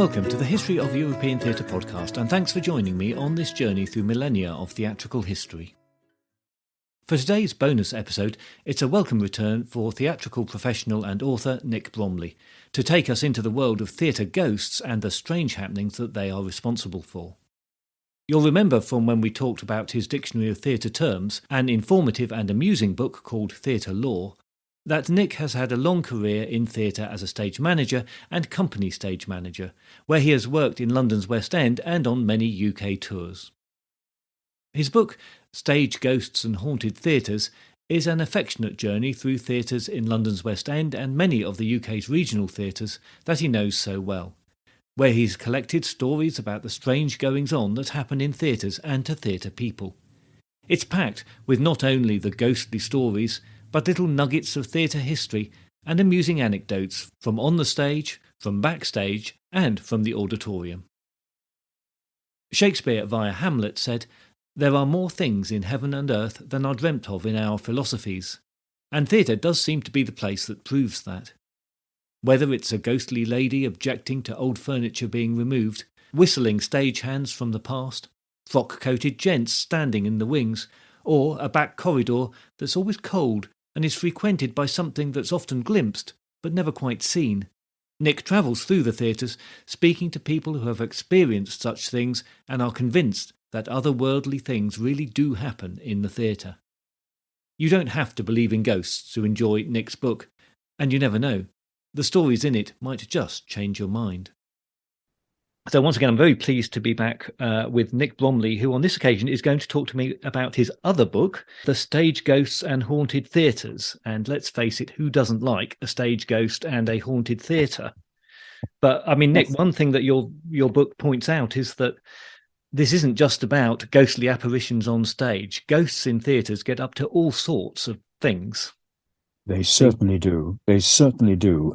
Welcome to the History of European Theatre podcast, and thanks for joining me on this journey through millennia of theatrical history. For today's bonus episode, it's a welcome return for theatrical professional and author Nick Bromley to take us into the world of theatre ghosts and the strange happenings that they are responsible for. You'll remember from when we talked about his Dictionary of Theatre Terms, an informative and amusing book called Theatre Lore, that Nick has had a long career in theatre as a stage manager and company stage manager, where he has worked in London's West End and on many UK tours. His book, Stage Ghosts and Haunted Theatres, is an affectionate journey through theatres in London's West End and many of the UK's regional theatres that he knows so well, where he's collected stories about the strange goings-on that happen in theatres and to theatre people. It's packed with not only the ghostly stories, but little nuggets of theatre history and amusing anecdotes from on the stage, from backstage, and from the auditorium. Shakespeare via Hamlet said, "There are more things in heaven and earth than are dreamt of in our philosophies," and theatre does seem to be the place that proves that. Whether it's a ghostly lady objecting to old furniture being removed, whistling stagehands from the past, frock-coated gents standing in the wings, or a back corridor that's always cold and is frequented by something that's often glimpsed but never quite seen, Nick travels through the theatres, speaking to people who have experienced such things and are convinced that otherworldly things really do happen in the theatre. You don't have to believe in ghosts to enjoy Nick's book, and you never know. The stories in it might just change your mind. So once again, I'm very pleased to be back with Nick Bromley, who on this occasion is going to talk to me about his other book, The Stage Ghosts and Haunted Theatres. And let's face it, who doesn't like a stage ghost and a haunted theatre? But I mean, Nick, one thing that your book points out is that this isn't just about ghostly apparitions on stage. Ghosts in theatres get up to all sorts of things. They certainly do. They certainly do.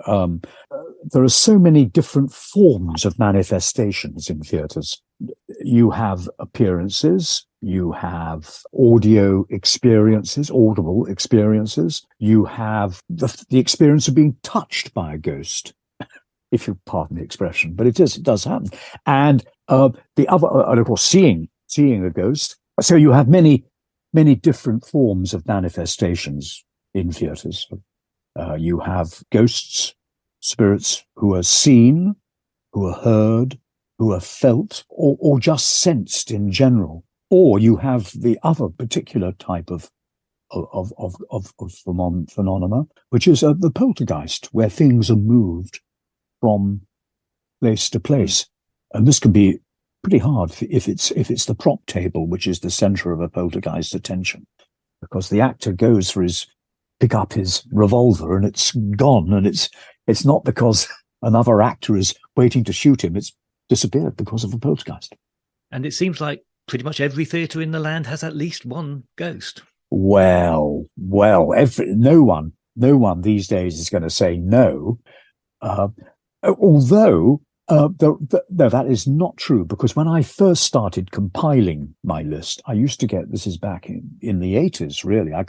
There are so many different forms of manifestations in theatres. You have appearances, you have audio experiences, audible experiences, you have the experience of being touched by a ghost, if you pardon the expression, but it does happen. And the other, and of course, seeing a ghost. So you have many different forms of manifestations in theatres. You have ghosts, spirits who are seen, who are heard, who are felt, or just sensed in general. Or you have the other particular type of phenomena, which is the poltergeist, where things are moved from place to place. And this can be pretty hard if it's the prop table, which is the centre of a poltergeist attention, because the actor goes for pick up his revolver and it's gone, and it's not because another actor is waiting to shoot him. It's disappeared because of a poltergeist. And it seems like pretty much every theatre in the land has at least one ghost. Well, no one these days is going to say no. Although no, that is not true, because when I first started compiling my list, I used to get, this is back in the 80s, really, I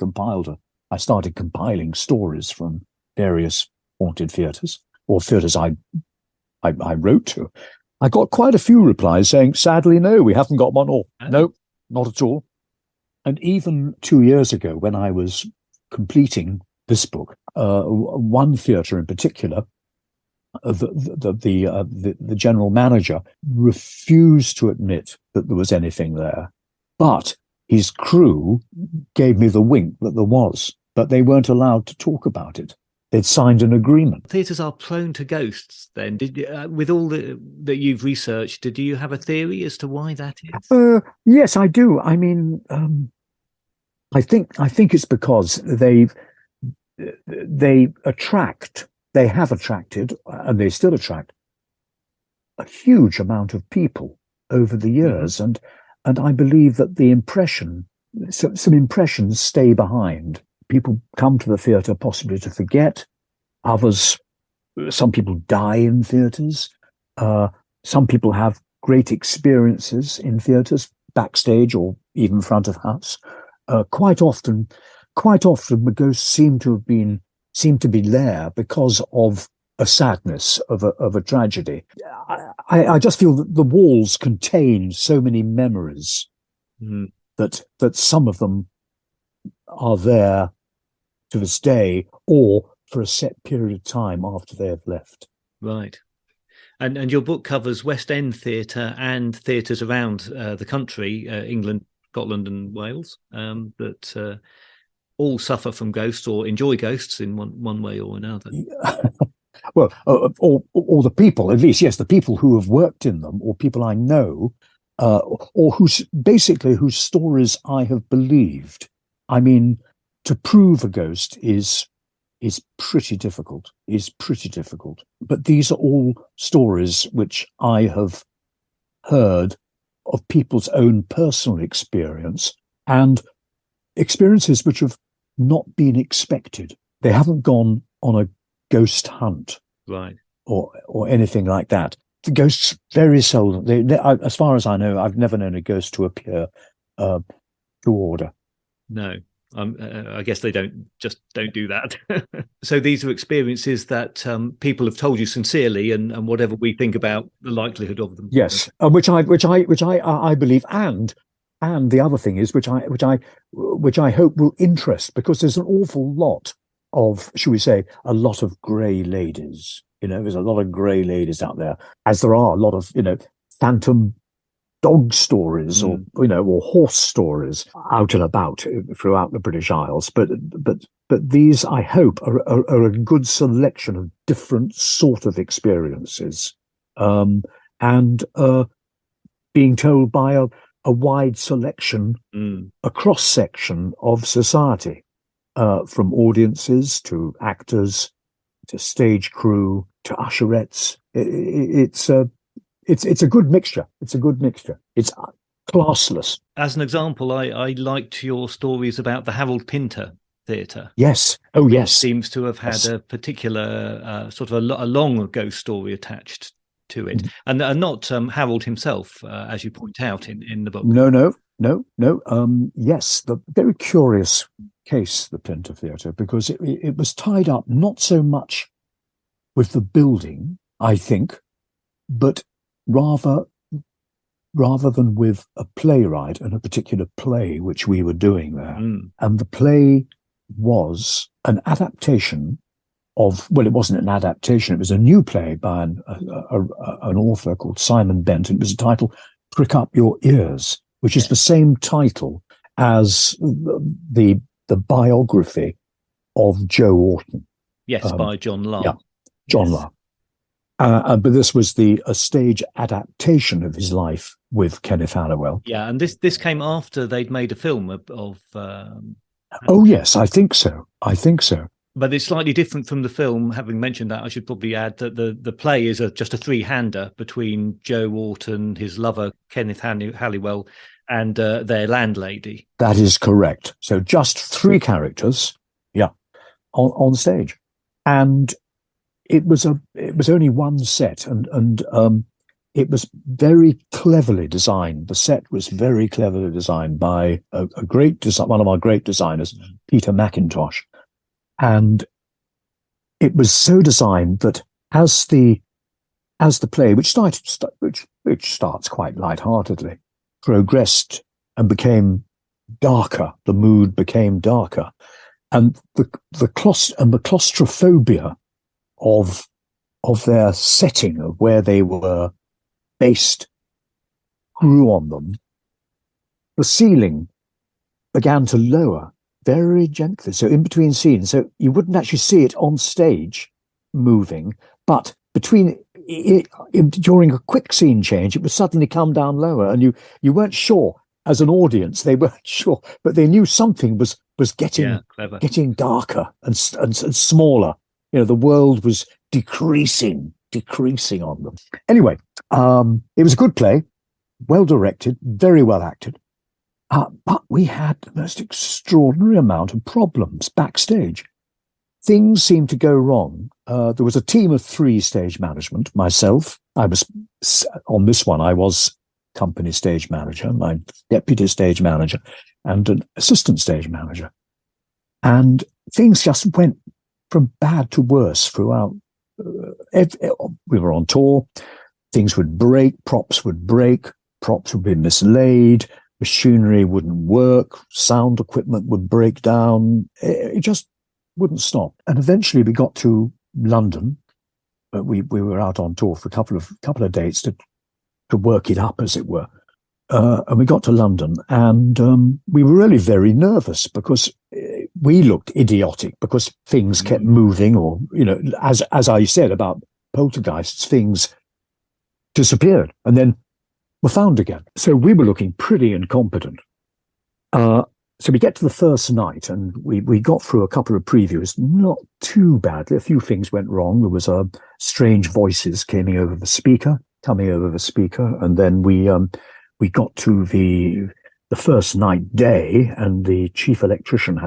started compiling stories from various haunted theatres, or theatres I wrote to. I got quite a few replies saying, sadly, no, we haven't got one, or no, not at all. And even 2 years ago, when I was completing this book, one theatre in particular, the general manager refused to admit that there was anything there, but his crew gave me the wink that there was, but they weren't allowed to talk about it. They'd signed an agreement. Theatres are prone to ghosts then. With all that you've researched, do you have a theory as to why that is? Yes, I do. I mean, I think it's because they have attracted, and they still attract, a huge amount of people over the years. Mm-hmm. And I believe that some impressions stay behind. People come to the theatre possibly to forget. Some people die in theatres. Some people have great experiences in theatres, backstage or even front of house. Quite often the ghosts seem to be there because of a sadness of a tragedy. I just feel that the walls contain so many memories that some of them are there to this day, or for a set period of time after they have left. Right. And your book covers West End theatre and theatres around the country, England, Scotland and Wales, that all suffer from ghosts or enjoy ghosts in one way or another. Well, or the people, at least, yes, the people who have worked in them, or people I know, or whose stories I have believed. I mean, to prove a ghost is pretty difficult. But these are all stories which I have heard of people's own personal experience, and experiences which have not been expected. They haven't gone on a ghost hunt, right, or anything like that. The ghosts very seldom. As far as I know, I've never known a ghost to appear to order. No. I guess they don't do that. So these are experiences that people have told you sincerely, and whatever we think about the likelihood of them. Yes, which I believe, and the other thing is which I hope will interest, because there's an awful lot of, should we say, a lot of grey ladies. There's a lot of grey ladies out there, as there are a lot of phantom dog stories or horse stories out and about throughout the British Isles, but these, I hope, are a good selection of different sort of experiences, and being told by a wide selection, a cross section of society, from audiences to actors to stage crew to usherettes. It's a good mixture. It's classless. As an example, I liked your stories about the Harold Pinter Theatre. Yes. Oh, yes. Which seems to have had a particular sort of a long ghost story attached to it, and not Harold himself, as you point out in the book. No. Yes, the very curious case, the Pinter Theatre, because it was tied up not so much with the building, I think, but rather than with a playwright and a particular play which we were doing there. And the play was an adaptation of, well, it wasn't an adaptation, it was a new play by an author called Simon Bent. It was a title, Prick Up Your Ears, which is the same title as the biography of Joe Orton. Yes, by John Lahr. Yeah, John Lahr. But this was a stage adaptation of his life with Kenneth Halliwell. Yeah, and this came after they'd made a film of oh, yes, I think so. But it's slightly different from the film. Having mentioned that, I should probably add that the play is just a three-hander between Joe Orton, his lover, Kenneth Halliwell, and their landlady. That is correct. So just three characters, on stage. And it was only one set, and it was very cleverly designed. The set was very cleverly designed by one of our great designers, Peter McIntosh. And it was so designed that as the play, which starts quite lightheartedly, progressed and became darker, the mood became darker, and the claustrophobia of their setting, of where they were based, grew on them. The ceiling began to lower very gently, so in between scenes, so you wouldn't actually see it on stage moving, but during a quick scene change, it would suddenly come down lower, and you weren't sure as an audience. They weren't sure, but they knew something was getting darker and smaller. The world was decreasing on them. Anyway, it was a good play, well directed, very well acted. But we had the most extraordinary amount of problems backstage. Things seemed to go wrong. There was a team of 3 stage management. Myself, on this one, I was company stage manager, my deputy stage manager, and an assistant stage manager. And things just went from bad to worse throughout we were on tour. Things would break, props would be mislaid, machinery wouldn't work, sound equipment would break down. It just wouldn't stop. And eventually we got to London. We were out on tour for a couple of dates to work it up, as it were. And we got to London, and we were really very nervous because we looked idiotic because things kept moving, or, as I said about poltergeists, things disappeared and then were found again. So we were looking pretty incompetent. So we get to the first night, and we got through a couple of previews, not too badly. A few things went wrong. There was strange voices coming over the speaker, and then we got to the first night day, and the chief electrician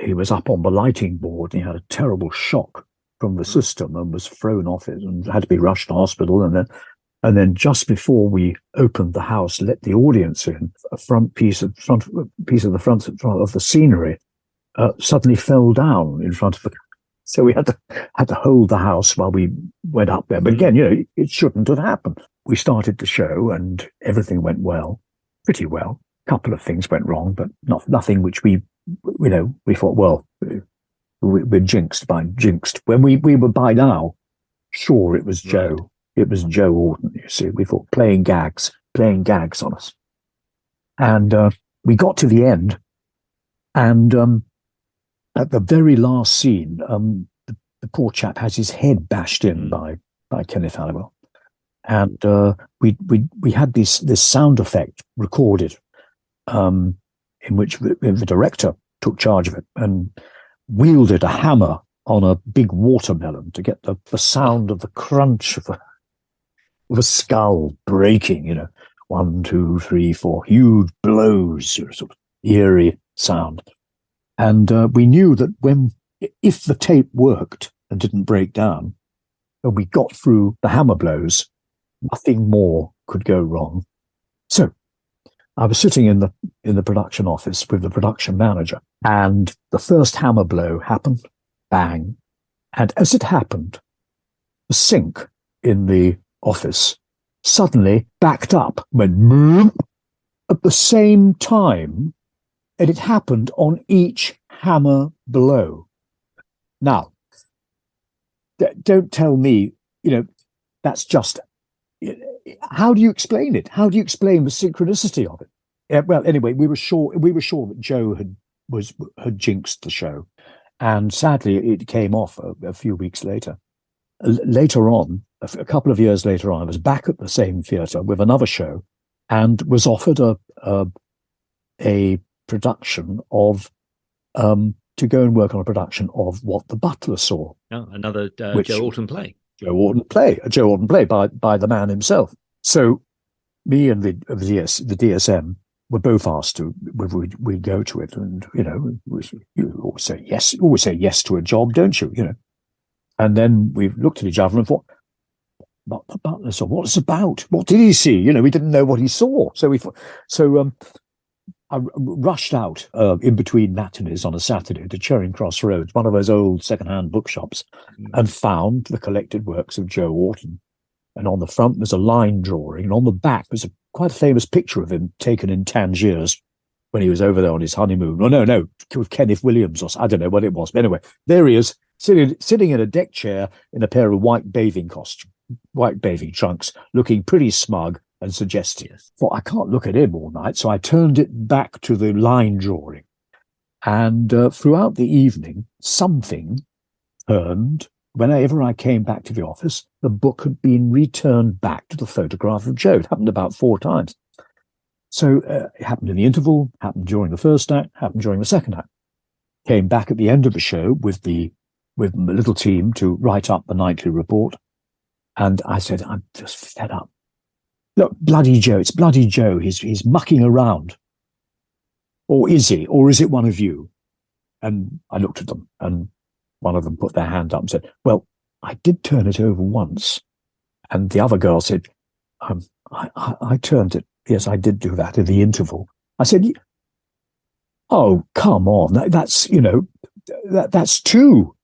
he was up on the lighting board, and he had a terrible shock from the system and was thrown off it and had to be rushed to hospital. And then just before we opened the house, let the audience in, a piece of the scenery suddenly fell down in front of the. So we had to hold the house while we went up there. But again, it shouldn't have happened. We started the show and everything went well, pretty well. A couple of things went wrong, but nothing which we thought, well, we're jinxed. When we were by now sure it was Joe. Right. It was Joe Orton, you see. We thought playing gags on us. And we got to the end, and at the very last scene, the poor chap has his head bashed in by Kenneth Halliwell. And we had this sound effect recorded, in which the director took charge of it and wielded a hammer on a big watermelon to get the sound of the crunch of a skull breaking, 1, 2, 3, 4, huge blows, sort of eerie sound. And we knew that if the tape worked and didn't break down, when we got through the hammer blows, nothing more could go wrong. So I was sitting in the production office with the production manager, and the first hammer blow happened, bang. And as it happened, the sink in the office suddenly backed up, went at the same time, and it happened on each hammer blow. Now, don't tell me, that's just. How do you explain it? How do you explain the synchronicity of it? Well, anyway, we were sure that Joe had jinxed the show, and sadly, it came off a few weeks later. Later on, a couple of years later on, I was back at the same theatre with another show, and was offered a production of to go and work on a production of What the Butler Saw. Oh, another Joe Orton play. A Joe Orton play by the man himself. So me and the DSM were both asked to whether we'd go to it, and you always say yes to a job, don't you? And then we looked at each other and thought, "What the Butler Saw? What's it about? What did he see?" We didn't know what he saw, so I rushed out in between matinees on a Saturday to Charing Cross Road, one of those old second-hand bookshops, and found the collected works of Joe Orton. And on the front was a line drawing, and on the back was quite a famous picture of him taken in Tangiers when he was over there on his honeymoon. Oh, no, with Kenneth Williams, or I don't know what it was. But anyway, there he is, sitting in a deck chair in a pair of white bathing trunks, looking pretty smug and suggestive. Well, I can't look at him all night, so I turned it back to the line drawing. And throughout the evening, something turned. Whenever I came back to the office, the book had been returned back to the photograph of Joe. It happened about 4 times. So it happened in the interval, happened during the first act, happened during the second act. Came back at the end of the show with the little team to write up the nightly report. And I said, I'm just fed up. Look, bloody Joe, it's bloody Joe. He's mucking around. Or is he? Or is it one of you? And I looked at them, and one of them put their hand up and said, well, I did turn it over once. And the other girl said, I turned it. Yes, I did do that in the interval. I said, oh, come on. That's 2.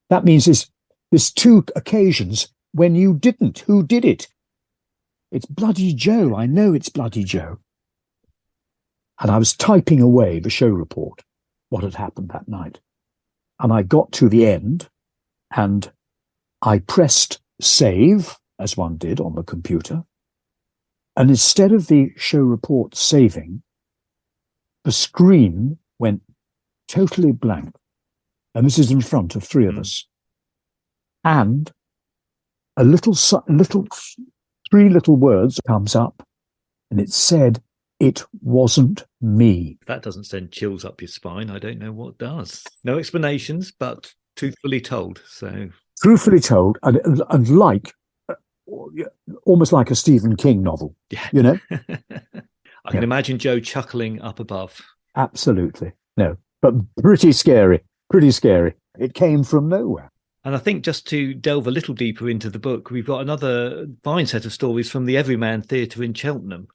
That means There's two occasions when you didn't. Who did it? It's bloody Joe. I know it's bloody Joe. And I was typing away the show report, what had happened that night. And I got to the end and I pressed save, as one did on the computer. And instead of the show report saving, the screen went totally blank. And this is in front of three of us. And a three little words comes up, and it said, "It wasn't me." If that doesn't send chills up your spine, I don't know what does. No explanations, but truthfully told. So truthfully told, and like almost like a Stephen King novel. Yeah. You know? I can imagine Joe chuckling up above. Absolutely. No. But pretty scary. Pretty scary. It came from nowhere. And I think just to delve a little deeper into the book, we've got another fine set of stories from the Everyman Theatre in Cheltenham,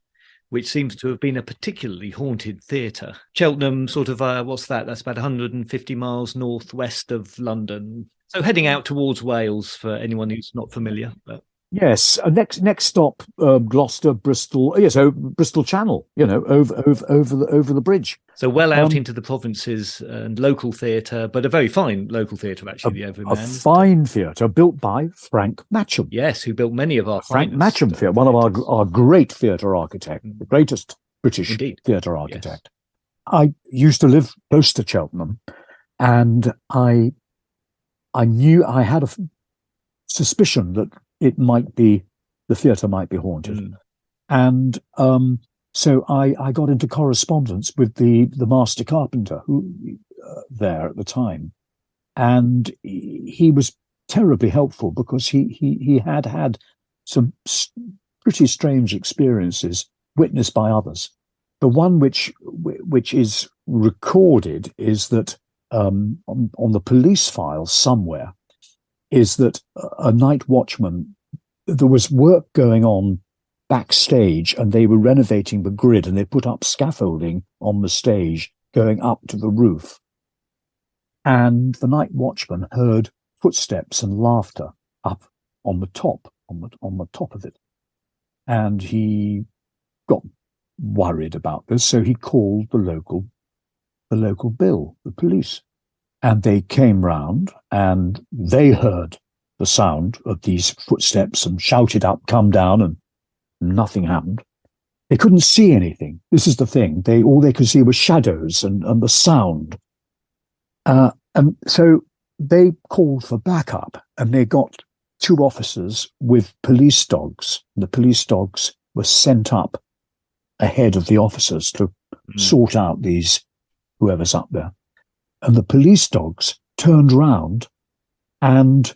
which seems to have been a particularly haunted theatre. Cheltenham, sort of, what's that? That's about 150 miles northwest of London. So heading out towards Wales for anyone who's not familiar. But... Yes, next stop, Gloucester, Bristol. Yes, Bristol Channel. You know, over the bridge. So well out into the provinces and local theatre, but a very fine local theatre, actually. The Everyman, a fine theatre built by Frank Matcham. Yes, who built many of our Frank Matcham theatre, one of our great theatre architects, the greatest British theatre architect. Yes. I used to live close to Cheltenham, and I knew I had a suspicion that the theatre might be haunted. And so I got into correspondence with the master carpenter who there at the time. And he was terribly helpful because he had some pretty strange experiences witnessed by others. The one which is recorded is that on the police file somewhere, is that a night watchman, there was work going on backstage and they were renovating the grid and they put up scaffolding on the stage going up to the roof. And the night watchman heard footsteps and laughter up on the top of it. And he got worried about this, so he called the local bill, the police. And they came round and they heard the sound of these footsteps and shouted up, "Come down," and nothing happened. They couldn't see anything. This is the thing. All they could see were shadows and the sound. And so they called for backup and they got two officers with police dogs. The police dogs were sent up ahead of the officers to sort out whoever's up there. And the police dogs turned round and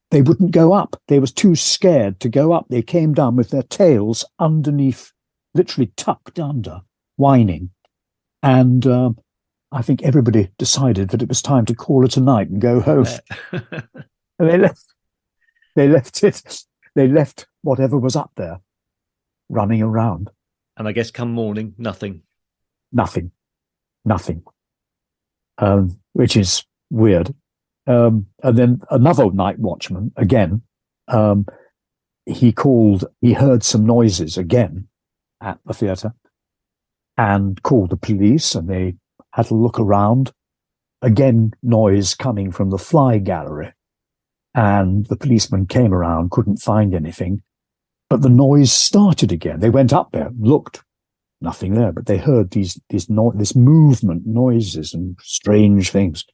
they wouldn't go up. They were too scared to go up. They came down with their tails underneath, literally tucked under, whining. And I think everybody decided that it was time to call it a night and go home. And they left whatever was up there running around. And I guess come morning, nothing. Nothing. Which is weird. And then another night watchman, again, he heard some noises again at the theatre and called the police, and they had a look around. Again, noise coming from the fly gallery. And the policeman came around, couldn't find anything, but the noise started again. They went up there, looked, nothing there, but they heard this movement, noises and strange things.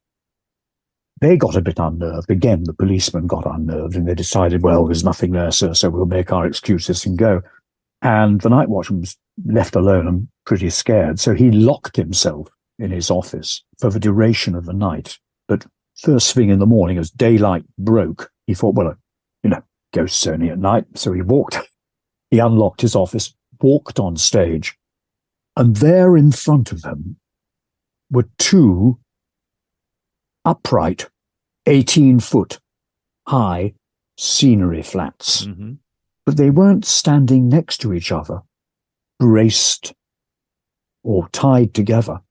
They got a bit unnerved. Again, the policeman got unnerved and they decided, well, there's nothing there, sir, so we'll make our excuses and go. And the night watchman was left alone and pretty scared. So he locked himself in his office for the duration of the night. But first thing in the morning, as daylight broke, he thought, well, ghosts only at night. So he unlocked his office, walked on stage, and there in front of him were two upright, 18-foot high scenery flats. Mm-hmm. But they weren't standing next to each other, braced or tied together.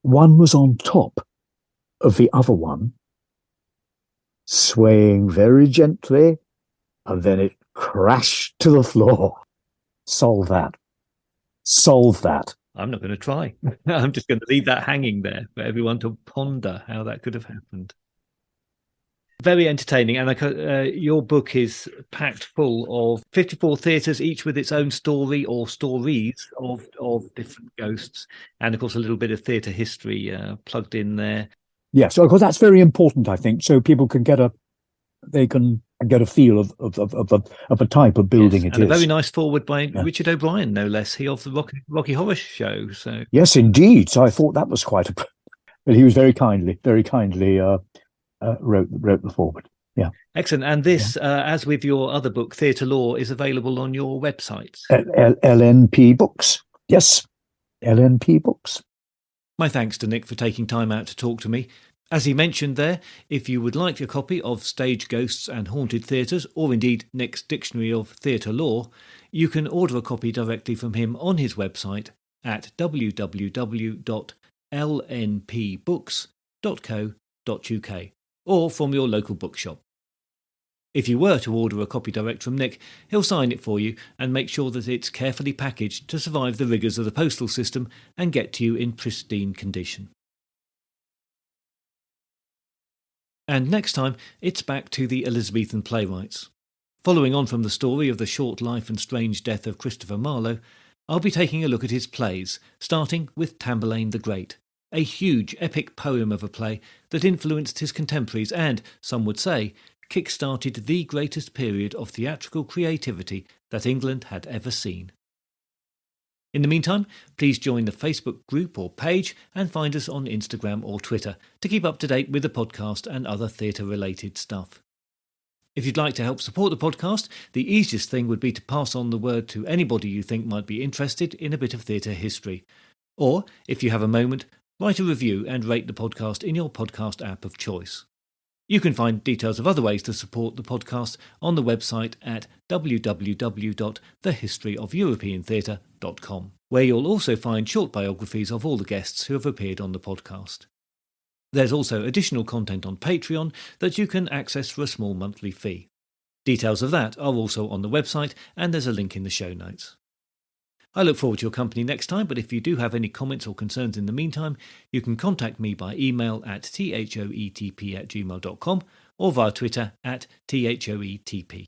One was on top of the other one, swaying very gently, and then it crashed to the floor. Solve that. Solve that. I'm not going to try. I'm just going to leave that hanging there for everyone to ponder how that could have happened. Very entertaining, and your book is packed full of 54 theatres, each with its own story or stories of different ghosts, and of course a little bit of theatre history plugged in there. Yes, of course that's very important, I think, so people can get a feel of a type of building. Yes, it is. A very nice foreword by Richard O'Brien, no less. He of the Rocky Horror Show. So yes, indeed. So I thought that was quite but he was very kindly wrote the foreword. Yeah, excellent. And this, as with your other book, Theatre Law, is available on your website. LNP Books. Yes, LNP Books. My thanks to Nick for taking time out to talk to me. As he mentioned there, if you would like a copy of Stage Ghosts and Haunted Theatres, or indeed Nick's Dictionary of Theatre Law, you can order a copy directly from him on his website at www.lnpbooks.co.uk, or from your local bookshop. If you were to order a copy direct from Nick, he'll sign it for you and make sure that it's carefully packaged to survive the rigours of the postal system and get to you in pristine condition. And next time, it's back to the Elizabethan playwrights. Following on from the story of the short life and strange death of Christopher Marlowe, I'll be taking a look at his plays, starting with Tamburlaine the Great, a huge epic poem of a play that influenced his contemporaries and, some would say, kick-started the greatest period of theatrical creativity that England had ever seen. In the meantime, please join the Facebook group or page and find us on Instagram or Twitter to keep up to date with the podcast and other theatre-related stuff. If you'd like to help support the podcast, the easiest thing would be to pass on the word to anybody you think might be interested in a bit of theatre history. Or, if you have a moment, write a review and rate the podcast in your podcast app of choice. You can find details of other ways to support the podcast on the website at www.thehistoryofeuropeantheatre.com, where you'll also find short biographies of all the guests who have appeared on the podcast. There's also additional content on Patreon that you can access for a small monthly fee. Details of that are also on the website, and there's a link in the show notes. I look forward to your company next time, but if you do have any comments or concerns in the meantime, you can contact me by email at thoetp@gmail.com or via Twitter at thoetp.